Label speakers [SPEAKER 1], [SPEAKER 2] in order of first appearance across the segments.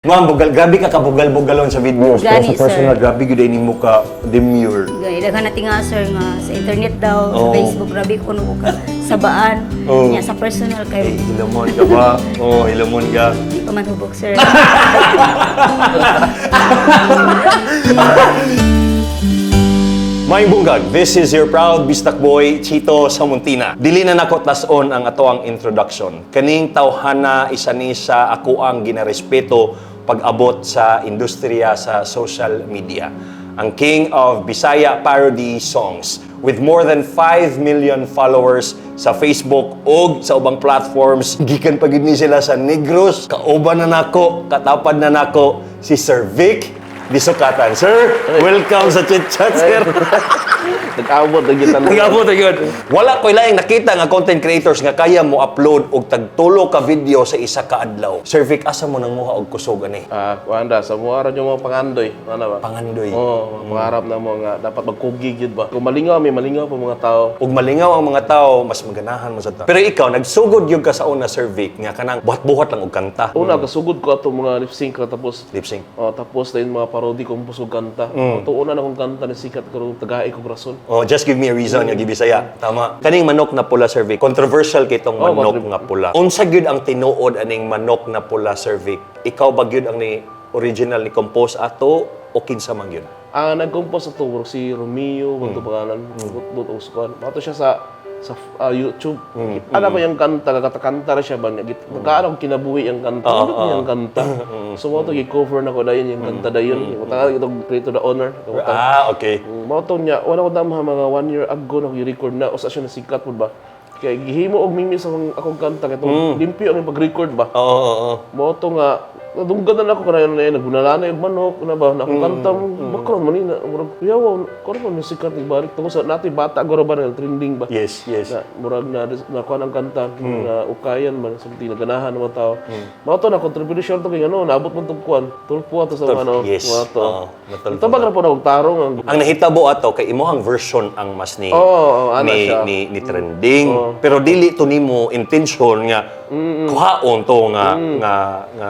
[SPEAKER 1] Ma'am, grabe ka kabugal-bugalon sa video.
[SPEAKER 2] Gani,
[SPEAKER 1] Sa personal,
[SPEAKER 2] sir.
[SPEAKER 1] grabe gud ni mo ka demure.
[SPEAKER 2] Gaya, daghan natin nga, sir, nga sa internet daw,
[SPEAKER 1] Oo.
[SPEAKER 2] sa Facebook, grabe ko ko ka sabaan.
[SPEAKER 1] Oo.
[SPEAKER 2] Niya, sa personal, kay
[SPEAKER 1] Hilamon ka ba? Oo, hilamon ka.
[SPEAKER 2] di pa man hubog, sir.
[SPEAKER 1] May bungag, this is your proud bistak boy, Chito Samuntina. Dili na nako tas-on ang ato ang introduction. Kaning tawhana isa ni sa ako ang ginarespeto pag-abot sa industriya sa social media. Ang King of Bisaya Parody Songs with more than 5 million followers sa Facebook ug sa ubang platforms. Gikan pa gid ni sila sa Negros, kauban na nako, katapad na nako si Sir Vic Disukatan. Sir, welcome sa Chit Chat, sir.
[SPEAKER 3] Nag-abot na kita.
[SPEAKER 1] Nag-abot na yun. Wala ko ilang nakita nga content creators nga kaya mo upload og tagtulo ka video sa isa ka adlaw. Sir Vic, asa mo nang muha og kusog ani?
[SPEAKER 3] Wanda, sa mga rin yung mga pangandoy. Ano ba?
[SPEAKER 1] Pangandoy.
[SPEAKER 3] Oo, pangarap na mo nga dapat magkugi gid ba. Kung malingaw, may malingaw pa mga tao.
[SPEAKER 1] Ug malingaw ang mga tao, mas maganahan mo sa tao. Pero ikaw, nagsugod yung ka sa una, Sir Vic, nga kanang buhat-buhat lang og kanta.
[SPEAKER 3] Una, kasugod ko ato mga lip sync na tapos
[SPEAKER 1] Lip sync.
[SPEAKER 3] tapos na yung mga parody kong pusog kanta. Ito una na kong kanta na sikat ko tagaay kong rason.
[SPEAKER 1] Oh, just give me a reason nga gibisaya. Tama. Kaning manok na pula, Sir Vic. Controversial kitong manok nga pula. Unsa gyud ang tinuod aning manok na pula, Sir Vic? Ikaw ba gyud ang ni original ni compose ato o kinsa man gyud?
[SPEAKER 3] Nag-compose ato si Romeo, bagto pangalan, dot uskuan. Mato siya sa YouTube. Ano ba yung kanta, kanta na siya ba? Nagkaan ako kinabuhi yung kanta. Ano ba yung kanta? So, mo ito, i-cover na ko dayon yung kanta dayon. Matagal itong Pray to the Honor.
[SPEAKER 1] Okay.
[SPEAKER 3] Mo ito niya, wala ko dama mga 1 year ago na i-record na, o sa siya nasikat po ba? Kaya gihimo og mimi sa akong kanta, kaya itong limpyo ang pag-record ba?
[SPEAKER 1] Oo.
[SPEAKER 3] Mo ito nga, nadunggan na ako kanayon na nagbunalana yung manok, na ba? Na akong kanta, bakron man na, murag, yawa, kung ano nasikat, ibalik. Tungkol sa natin, bata, gora ba na, trending ba?
[SPEAKER 1] Yes.
[SPEAKER 3] Na, murag na kuha ng kanta, na ukayan man, samti naganahan ng mga tao. Mga to na, contribution to kay ano, naabot mo itong kuhan, tulpo ato sa ano,
[SPEAKER 1] Yes.
[SPEAKER 3] mga to.
[SPEAKER 1] Natulpo.
[SPEAKER 3] Ito ba na po na tarong ang...
[SPEAKER 1] Ang nahitabo ato kay imuhang version ang mas ni
[SPEAKER 3] ana siya.
[SPEAKER 1] ni trending. Pero dili to nimo intention nga kuhaon to nga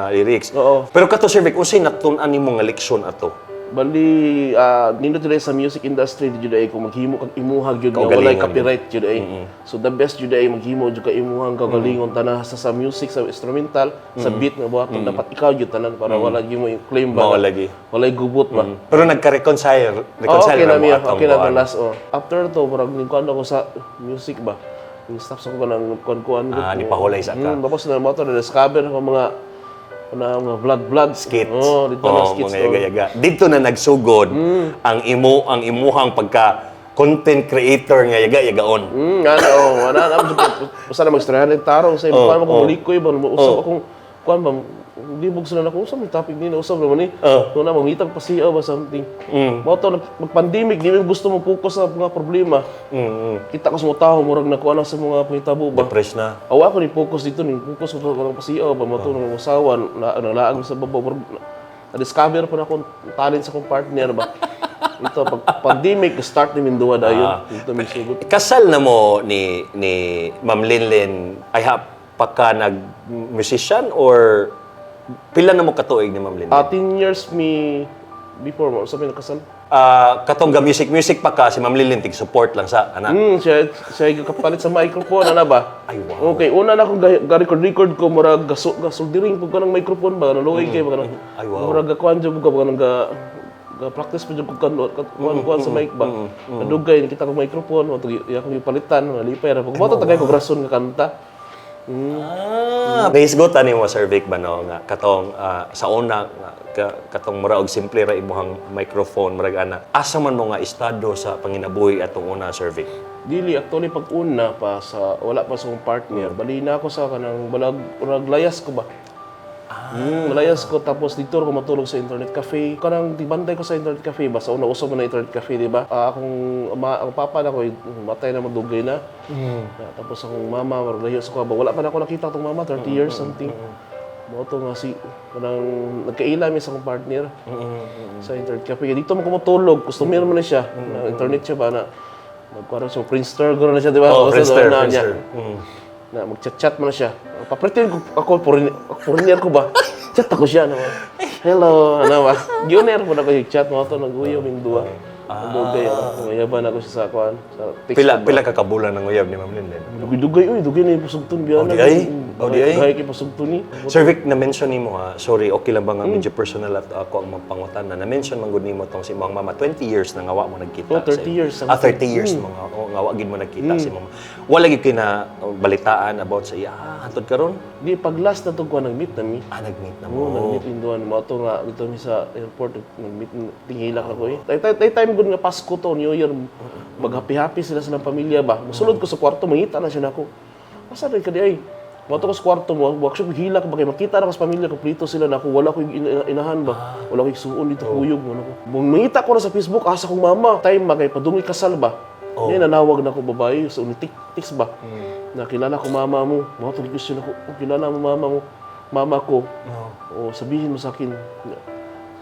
[SPEAKER 1] lyrics.
[SPEAKER 3] Oo.
[SPEAKER 1] Pero kato Sir Vic, unsay natun-an nimo nga leksyon ato?
[SPEAKER 3] Bali, nindot today sa music industry jud ay kung maghimo kag imuhag jud nga
[SPEAKER 1] Kaugalingon
[SPEAKER 3] walay
[SPEAKER 1] yun.
[SPEAKER 3] copyright jud ay. So the best jud ay maghimo jud ka imuhang kagalingon tanan sa music, sa instrumental, sa beat nga buhaton dapat ikaw jud tanan para wala gyud mo i-claim ba.
[SPEAKER 1] Mao lagi.
[SPEAKER 3] Walay gubot ba.
[SPEAKER 1] Pero nagka-reconcile
[SPEAKER 3] Okay
[SPEAKER 1] na
[SPEAKER 3] na
[SPEAKER 1] mo
[SPEAKER 3] miya.
[SPEAKER 1] atong
[SPEAKER 3] Okay na
[SPEAKER 1] kuhaan.
[SPEAKER 3] last. After to, parang ningkuan ako sa music ba. Yung staff sa ko ng kuan-kuan.
[SPEAKER 1] Ni pahulay sa ka.
[SPEAKER 3] Tapos na mo to na-discover ako mga vlog
[SPEAKER 1] Skits.
[SPEAKER 3] Dito na skits.
[SPEAKER 1] mga yaga-yaga. Dito na nagsugod ang imuhang pagka content creator nga yaga-yagaon.
[SPEAKER 3] Basta na mag-strahan ng tarong sa iba. Paano ko likoy ba? Usap akong, kuan ba, hindi bugso na ako. Usap yung topic din. Usap naman eh. Doon na, mangitag pa siya ba something. Mga to, mag-pandemic, di mo gusto mo focus sa mga problema. Kita ko sa mga tao, murag na kuha na sa mga pangitabo ba.
[SPEAKER 1] Depressed na.
[SPEAKER 3] Awa ko ni focus dito ni focus ko ng pasiyaw ba mato ng usawa nalaag sa babaw na-discover pa na akong talent sa kong partner ba. Ito pag pandemic start ni Minduwa dayon. Ito may sugot.
[SPEAKER 1] Kasal na mo ni Ma'am Linlin, ay pa ka nag-musician or pila na mo katuig ni Ma'am Linlin?
[SPEAKER 3] 10 years me before mo sabi na kasal.
[SPEAKER 1] Katong ga music pa ka, si Ma'am Linlin tig-support lang sa ana.
[SPEAKER 3] Siya kapalit sa microphone ana ba?
[SPEAKER 1] Ay, wow.
[SPEAKER 3] Okay, una na akong record ko murag gasoldiring pug ka ng microphone ba naluoy kay ba
[SPEAKER 1] Ay, wow.
[SPEAKER 3] murag gakuan jud ka ba nang practice pa jud ko kuan sa mic ba. Nadugay kita ko microphone mo iya ko ipalitan nalipay ra pag mo tagay ko rason nga kanta.
[SPEAKER 1] Naisgot ani mo Sir Vic ba no nga katong sa una nga, katong mura og simple ra imong microphone murag ana. Asa man mo nga estado sa panginabuhi atong una Sir Vic?
[SPEAKER 3] Dili actually pag una pa sa wala pa sa akong partner bali na ako sa kanang balag layas ko ba. Layas ko tapos dito ako matulog sa internet cafe. Kanang tibantay ko sa internet cafe ba sa una uso mo na internet cafe di ba? Ang papa na ko matay na madugay na. Tapos akong mama layas ko ba wala pa na ako nakita tong mama 30 years something. Mo to nga si kanang nagkaila mi sa akong partner sa internet cafe. Dito mo ko matulog, customer mo na siya. Na internet siya ba na nagkuha sa Friendster gano'n na siya, di ba?
[SPEAKER 1] Friendster.
[SPEAKER 3] Na mag-chat-chat mo na siya. Papretend ko ako, foreigner ko ba? Chat ako siya naman. Hello, ano ba? Junior po na ko chat mo to nag-uyab yung duwa. Dugay ako. Mayaban ako siya sa kuan. Sa text.
[SPEAKER 1] Pila ka kabulan ng uyab ni Ma'am Linden?
[SPEAKER 3] Dugay, dugay na yung pasugton.
[SPEAKER 1] Oh, di ay? Oh, di ay?
[SPEAKER 3] Gaya kay pasugton ni.
[SPEAKER 1] Sir Vic, na-mention nimo ha, sorry, okay lang ba nga medyo personal at ako ang magpangutan na na-mention man gud nimo tong si mong mama, 20 years na ngawa mo nagkita.
[SPEAKER 3] Oh, 30 years.
[SPEAKER 1] 30 years mga ngawa gid mo nagkita si mama. Wala gid kina balitaan about sa iya. Hantod karon?
[SPEAKER 3] Di pag last na to ko nag-meet na mi.
[SPEAKER 1] Nag-meet na
[SPEAKER 3] Oo,
[SPEAKER 1] mo.
[SPEAKER 3] nag-meet in doon. Mga to nga, dito mi sa airport, nag-meet, tingilak ako eh. Tay time gud nga Pasko to, New Year, mag-happy-happy sila sa pamilya ba. Musulod ko sa kwarto, mangita na siya nako. Asa rin ka di ay? Mga to ko sa kwarto mo, workshop, hilak ba, kaya makita na ko sa pamilya, kompleto sila nako. Wala ko inahan ba. Wala ko suon dito, kuyog mo nako. Mangita ko na sa Facebook, asa kong mama. Time ba, kay padungi kasal ba. Ngayon, nanawag na ko babae sa unitik-tiks ba. Nakilala ko mama mo. Mga to question ako, kilala mo mama mo. Mama ko. O sabihin mo sa akin.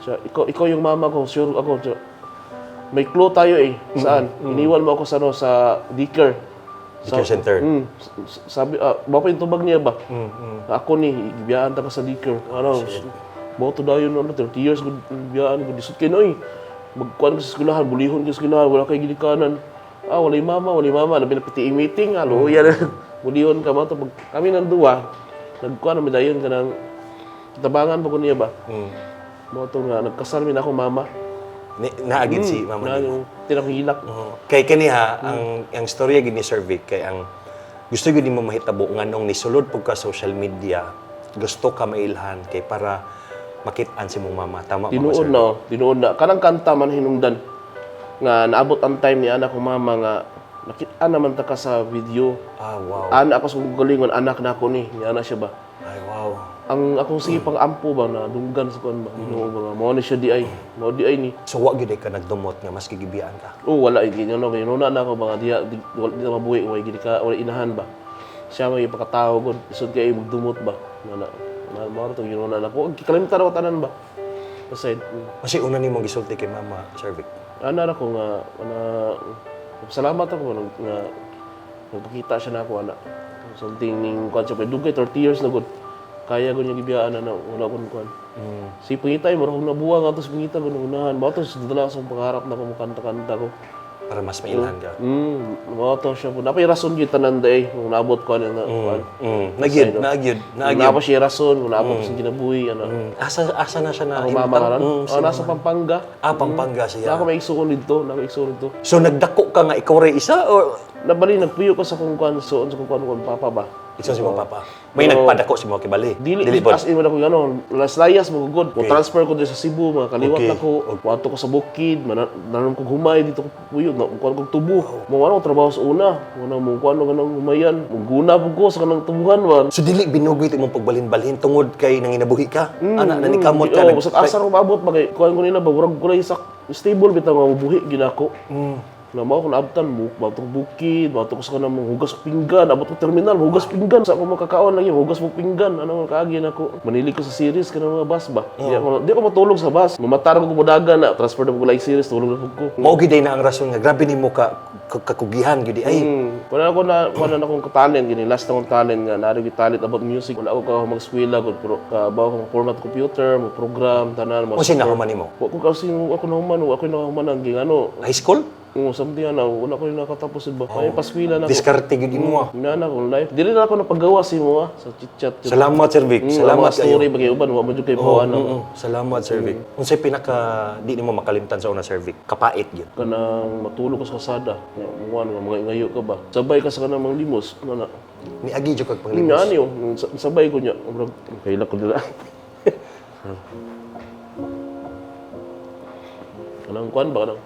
[SPEAKER 3] Siya, ikaw yung mama ko, sure ako. Siya, may clue tayo eh. Saan? Iniwan mo ako sa sa Dicker.
[SPEAKER 1] Care center.
[SPEAKER 3] Sabi, baka yung tubag niya ba? Ako ni, ibiyaan ta ka sa Dicker. Ano, boto daw yun, 30 years, ibiyaan ko. Disot kayo na eh. Magkuhan ka sa eskwelahan, bulihon ka sa eskwelahan, wala kayo ginikanan. Walay mama. Labi na piti meeting, yan. Bulihon ka, mga to. Kami nanduwa, nagkuhan na medayon ka ng kitabangan pa ko niya ba? Mga to nga, nagkasal min ako mama.
[SPEAKER 1] Naagid si mama.
[SPEAKER 3] Na yung tinakihilak.
[SPEAKER 1] Kay kaniha ang storya gid ni Sir Vic kay ang gusto gid mo mahitabo nganong nisulod pug ka social media. Gusto ka mailhan kay para makit-an si mong mama. Tama ba, Sir?
[SPEAKER 3] Tinuod na. Kanang kanta man hinungdan nga naabot ang time ni anak ko mama nga nakita naman ta ka sa video.
[SPEAKER 1] Wow.
[SPEAKER 3] Anak ako sa galingon, anak na ako ni ana siya ba.
[SPEAKER 1] Ay, wow.
[SPEAKER 3] Ang akong sige pang ampo ba na dunggan sa kuan ba. Ginoo ba mao ni siya di ay. Mao di ay ni.
[SPEAKER 1] So, wa gid ka nagdumot nga mas gigibiyaan ka.
[SPEAKER 3] Wala gino na ako mga di na mabuhi way gid ka wala inahan ba. Siya may pagkatao gud isod kay magdumot ba. Na mao to gino na ako. Kalimtan ako tanan ba. Aside.
[SPEAKER 1] Kasi una nimo gisulti kay mama, Sir Vic.
[SPEAKER 3] Ana ako nga salamat ako nga nagpakita siya na ako ana. Something ning kuan siya dugay 30 years na gud. Kaya ko niya gibiyaan na wala ko kuan. Si pangitay mo akong nabuwa nga to sa pangita ko unahan. Mao to sa dala sa pangarap na ko kanta ko.
[SPEAKER 1] Para mas mailhan ka.
[SPEAKER 3] Mao to siya po. Napay rason gyud tanan day kung naabot ko na kuan.
[SPEAKER 1] Nagyud.
[SPEAKER 3] Naabot siya rason kung naabot sa kinabuhi ana.
[SPEAKER 1] Asa na siya na
[SPEAKER 3] Ako mama karon. Nasa Pampanga.
[SPEAKER 1] Pampanga siya.
[SPEAKER 3] Ako may igsuon dito, dito.
[SPEAKER 1] So nagdako ka nga ikaw ray isa or
[SPEAKER 3] Nabali nagpuyo ko sa kung kuan suon sa kung kuan papa ba.
[SPEAKER 1] isa si mong papa? May nagpadako si mo kibali.
[SPEAKER 3] Dili
[SPEAKER 1] po.
[SPEAKER 3] as in mo ano, layas mo gud. Ko transfer ko dito sa Cebu, mga kaliwat
[SPEAKER 1] Okay.
[SPEAKER 3] na ko. Wato ko sa Bukid, nanon ko humay dito ko puyo, na kuan ko tubo. Mo ano trabaho sa una, mo kuan ganang humayan. Muguna po ko sa kanang tubuhan man.
[SPEAKER 1] So dili binugoy imong pagbalin-balhin tungod kay nanginabuhi ka? Ana nanikamot ka.
[SPEAKER 3] Basag asa ko maabot ba kay kuan ko nila ba murag ko sak stable bitaw nga mabuhi ginako. Na mao ko naabtan mo, bato ko bukid, bato ko sa kanang hugas pinggan, abot ko terminal, hugas pinggan sa ako makakaon lagi, hugas mo pinggan, ano kaagi na ko. Manili ko sa series kanang mga bus ba. Di ako matulog sa bus. Mamatar ko budagan na transfer na ko like series, tulog na ko.
[SPEAKER 1] Mao gid na ang rason nga grabe nimo ka kakugihan gid ay.
[SPEAKER 3] Wala na akong talent gini, last akong talent nga naari gi talent about music. Wala ako ka mag-eskwela gud pero bawo ko format computer, mo program tanan mo.
[SPEAKER 1] Unsa na human nimo?
[SPEAKER 3] Ko kasi ako na human, ako na human ang gingano.
[SPEAKER 1] High school?
[SPEAKER 3] Something wala ko yung nakatapos ba. Kaya paskwila na ko.
[SPEAKER 1] Diskarte gid mo.
[SPEAKER 3] Nana ko life. Dili na ako napagawa si mo sa chit-chat.
[SPEAKER 1] Salamat Sir Vic. Salamat kayo.
[SPEAKER 3] Story bagay uban wa mo jud kay bawan ako.
[SPEAKER 1] Salamat Sir Vic. Unsay pinaka di nimo makalimtan sa una Sir Vic? Kapait gyud.
[SPEAKER 3] Kanang matulog ka sa kasada. Muwan nga mga ngayo ka ba. Sabay ka sa kanang mga limos. Nana.
[SPEAKER 1] Ni agi jud kag panglimos.
[SPEAKER 3] Nga niyo, sabay ko niya. Kaila ko dila. Kanang kuan ba kanang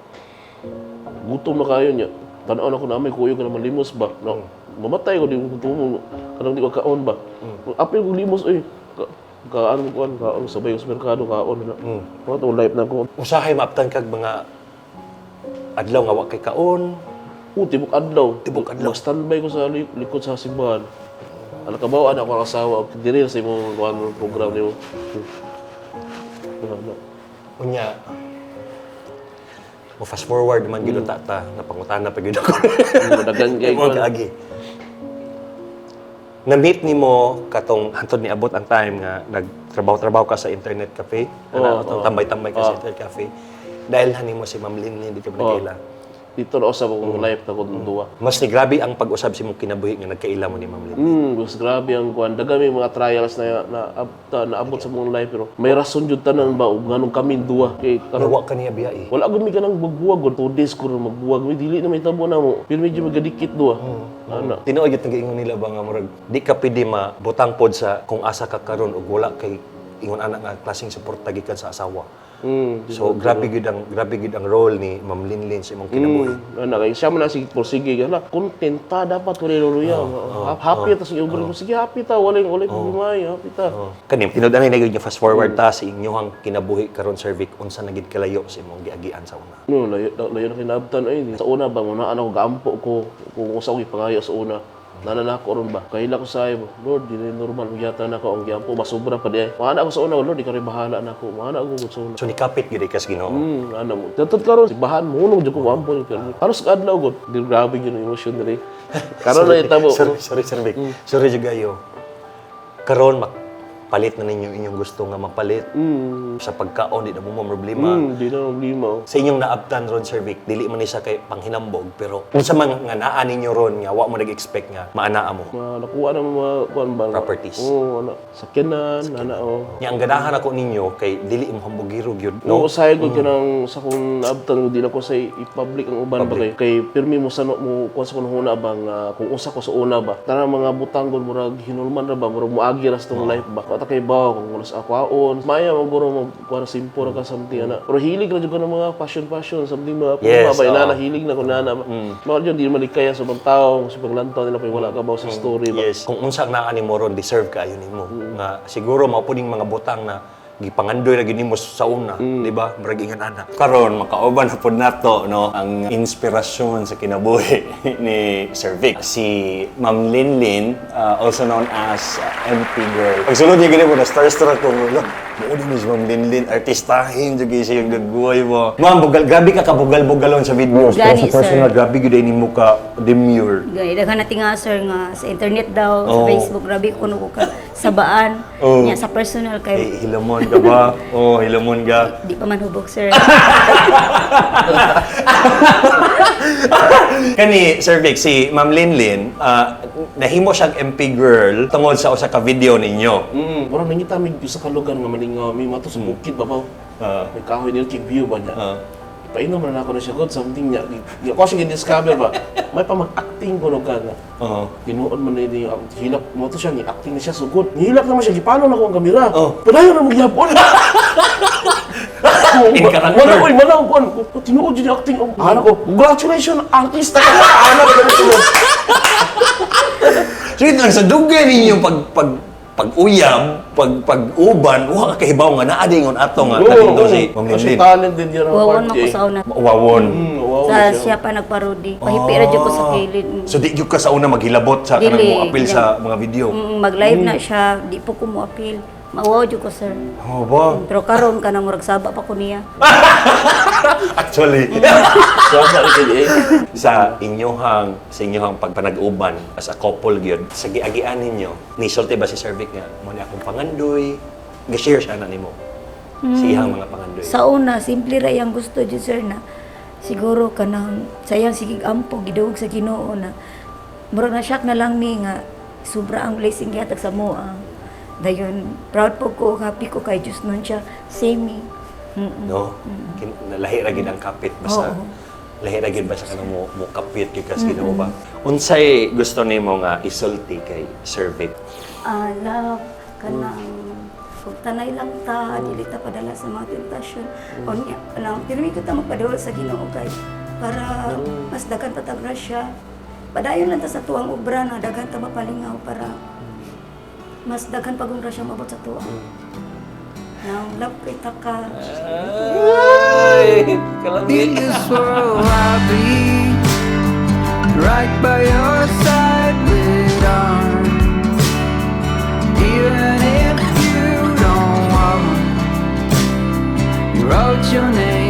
[SPEAKER 3] gutom na kayo niya. Tanaw ako na may kuyo ka naman limos ba. No. Mamatay ko di ko gutom. Kanang di ko kaon ba. Apil ko limos kaano ko kaon sabay sa merkado kaon na. Mo to life na ko.
[SPEAKER 1] Usahay maaptan kag mga adlaw nga wa kay kaon.
[SPEAKER 3] Tibok adlaw.
[SPEAKER 1] Tibok adlaw.
[SPEAKER 3] Standby ko sa likod sa simbahan. Ano ka ba anak ko asawa diri sa imong program nimo.
[SPEAKER 1] Unya, mo fast forward man gid tata napangutana pa gid ako.
[SPEAKER 3] Dagan kay
[SPEAKER 1] Mo kaagi. Na-meet ni mo katong hantod ni abot ang time nga nagtrabaho-trabaho ka sa internet cafe. Tambay-tambay ka sa internet cafe. Dahil mo si Ma'am Linlin, di ka nagkaila.
[SPEAKER 3] Dito na usab akong life na ko duwa.
[SPEAKER 1] Mas ni grabe ang pag-usab si mong kinabuhi nga nagkaila mo ni Ma'am Linlin.
[SPEAKER 3] Mas grabe ang kuan. Daga may mga trials na naabot sa mong life pero may rason jud tanan ba ug nganong kami duwa. Kay karon
[SPEAKER 1] Nawa ka niya biya
[SPEAKER 3] wala gud mi kanang magbuwag 2 days ko ron magbuwag. May dili na may tabo na mo. Pero medyo magadikit duwa. Ana.
[SPEAKER 1] Tinuod yung nag-iingon nila ba nga murag di ka pwede mabutang pod sa kung asa ka karon ug wala kay ingon anak nga klaseng suporta gikan sa asawa. So grabe gid ang role ni Ma'am Linlin sa imong kinabuhi.
[SPEAKER 3] Ana kay siya man sige porsige gana. Kontenta dapat wala luya. Happy ta sige ubri ko sige happy ta walay problema happy ta.
[SPEAKER 1] Kani tinud-anay na gyud nga fast forward ta sa inyong kinabuhi karon Sir Vic unsa na gid kalayo sa imong giagian sa una.
[SPEAKER 3] No, layo na kinabtan ay. Sa una ba mo na ano gaampo ko kung usa ko ipangayo sa una. Nananako ron ba? Kahila ko sa iyo, Lord, di na normal magyata na ako ang giampo masubra pa di. Mahana ako sa una, Lord, di ka rin bahala na ako. Mahana ako sa una.
[SPEAKER 1] So nikapit gid ka sa Ginoo.
[SPEAKER 3] Ano mo. Tatod karon si bahan mo nung jud ko ampo ni karon. Halos kadlaw gud. Di grabe gyud ang emosyon diri. Karon na itabo.
[SPEAKER 1] Sorry Sir Vic. Sorry jud gayo. Karon palit na ninyo inyong gusto nga mapalit. Sa pagkaon di na mo problema.
[SPEAKER 3] Di na problema.
[SPEAKER 1] Sa inyong naabtan ron Sir Vic, dili man ni sa kay panghinambog pero unsa man nga naa ninyo ron nga wa mo nag-expect nga maanaa mo.
[SPEAKER 3] Nakuha na mga kuan ba?
[SPEAKER 1] Properties.
[SPEAKER 3] Ana. Sakyanan, ana o.
[SPEAKER 1] Nya ang ganahan ako ninyo kay dili mo hambugiro gyud
[SPEAKER 3] No,
[SPEAKER 1] no.
[SPEAKER 3] usahay ko kanang sa kung naabtan ko di na ko sa i-public ang uban ba kay pirmi mo sa mo kuan sa kuno huna ba nga kung usa ko sa una ba tanang mga butang gud murag hinulman ra ba murag moagi ra sa tong life ba ta kay ba kung ulas akwaon maya maguro mo kuan simple ra ka something ana pero hilig ra jud ko ng mga passion something mga
[SPEAKER 1] Yes,
[SPEAKER 3] ba na hilig na ko na mao jud di malikaya sa mga tao sa paglantaw nila kay wala ka ba sa story ba
[SPEAKER 1] Yes, kung unsa naa nimo ron deserve ka ayon nimo. Nga siguro mao puning mga butang na gipangandoy ra gid nimo sa una, di ba? Murag ingon ana. Karon makauban na pud nato no ang inspirasyon sa kinabuhi ni Sir Vic. Si Ma'am Linlin, also known as MP Girl. Pagsulod niya gini mo na starstruck ko mo. Mo ni si Ma'am Linlin, artistahin jud siya yung nagbuhay mo. Ma'am, grabe ka kabugal-bugalon sa videos.
[SPEAKER 2] Gani,
[SPEAKER 1] Sa personal,
[SPEAKER 2] sir.
[SPEAKER 1] grabe gid nimo ka demure.
[SPEAKER 2] Gay, daghan na tinga sir nga sa internet daw, sa
[SPEAKER 1] Oh.
[SPEAKER 2] Facebook, grabe ko ko ka sabaan.
[SPEAKER 1] Oh.
[SPEAKER 2] Nya sa personal kay
[SPEAKER 1] Hilamon ka ba? Hilamon ka.
[SPEAKER 2] di pa man hubog sir.
[SPEAKER 1] Kani, Sir Vic, si Ma'am Linlin, nahimo siyang MP girl tungod sa usa ka video ninyo.
[SPEAKER 3] Murag nangita mi sa kalugan nga malingaw mi mato sa bukid ba ba may kahoy nila kay view ba niya. Painom na ako na siya, God, something niya. Di ako siya discover ba? May pa mag-acting ko nung kaga. Ginuon man na yung hilap mo to siya, ni-acting na siya, so good. Nihilap naman siya, gipano na ko ang kamera. Padayon na magyapon.
[SPEAKER 1] In character.
[SPEAKER 3] Manaw ko. Tinuod yun yung acting. Anak ko, congratulations, artista ka na. Anak ko na sunod.
[SPEAKER 1] So ito lang, sa dugay ninyo pag-uyab, pag-uban, wala ka kahibaw nga naadingon ato nga talento si Ma'am
[SPEAKER 3] Kasi
[SPEAKER 1] Linlin.
[SPEAKER 3] talent din yun ang
[SPEAKER 2] Wawon man
[SPEAKER 3] party.
[SPEAKER 2] ko sa una.
[SPEAKER 1] Wawon.
[SPEAKER 3] Wow,
[SPEAKER 2] Sa siya pa nagparody. Pahipi ra jud ko sa kilid.
[SPEAKER 1] So di gyud ka sa una maghilabot sa kanang
[SPEAKER 2] Dili.
[SPEAKER 1] mo appeal sa mga video.
[SPEAKER 2] Mag-live na siya, di po ko mo appeal. Mawaw jud ko sir.
[SPEAKER 1] Oh ba?
[SPEAKER 2] Pero karon ka nang murag saba pa ko niya.
[SPEAKER 1] Actually.
[SPEAKER 3] Sama rin eh.
[SPEAKER 1] sa inyong pagpanag-uban as a couple gyud sa giagian ninyo nisulti ba si Sir Vic nga mo ni akong pangandoy gi-share siya na nimo sa iyang mga pangandoy
[SPEAKER 2] Sa una, simple ra yang gusto jud sir na siguro kanang sayang sige ampo giduog sa Ginoo na murag na shock na lang mi nga sobra ang blessing gihatag sa mo. Dayon proud po ko, happy ko kay Diyos nun siya same me.
[SPEAKER 1] no lahi ra gid ang kapit basta
[SPEAKER 2] Oo.
[SPEAKER 1] lahi ra gid basta kanang mo kapit gyud kas Ginoo ba unsay gusto nimo nga isulti kay Sir Vic
[SPEAKER 2] Love kanang kung tanay lang ta, dili ta padala sa mga tentasyon. O niya, pirmi ko ta magpadawal sa Ginoo kay para mas daghan ta tag grasya. Padayon lang ta sa tuwang obra na daghan ta mapalingaw para mas daghan pagong grasya mabot sa tuwa. Now, love kita ka.
[SPEAKER 4] In this world I'll be right by your side with arms. Even if you don't walk, you wrote your name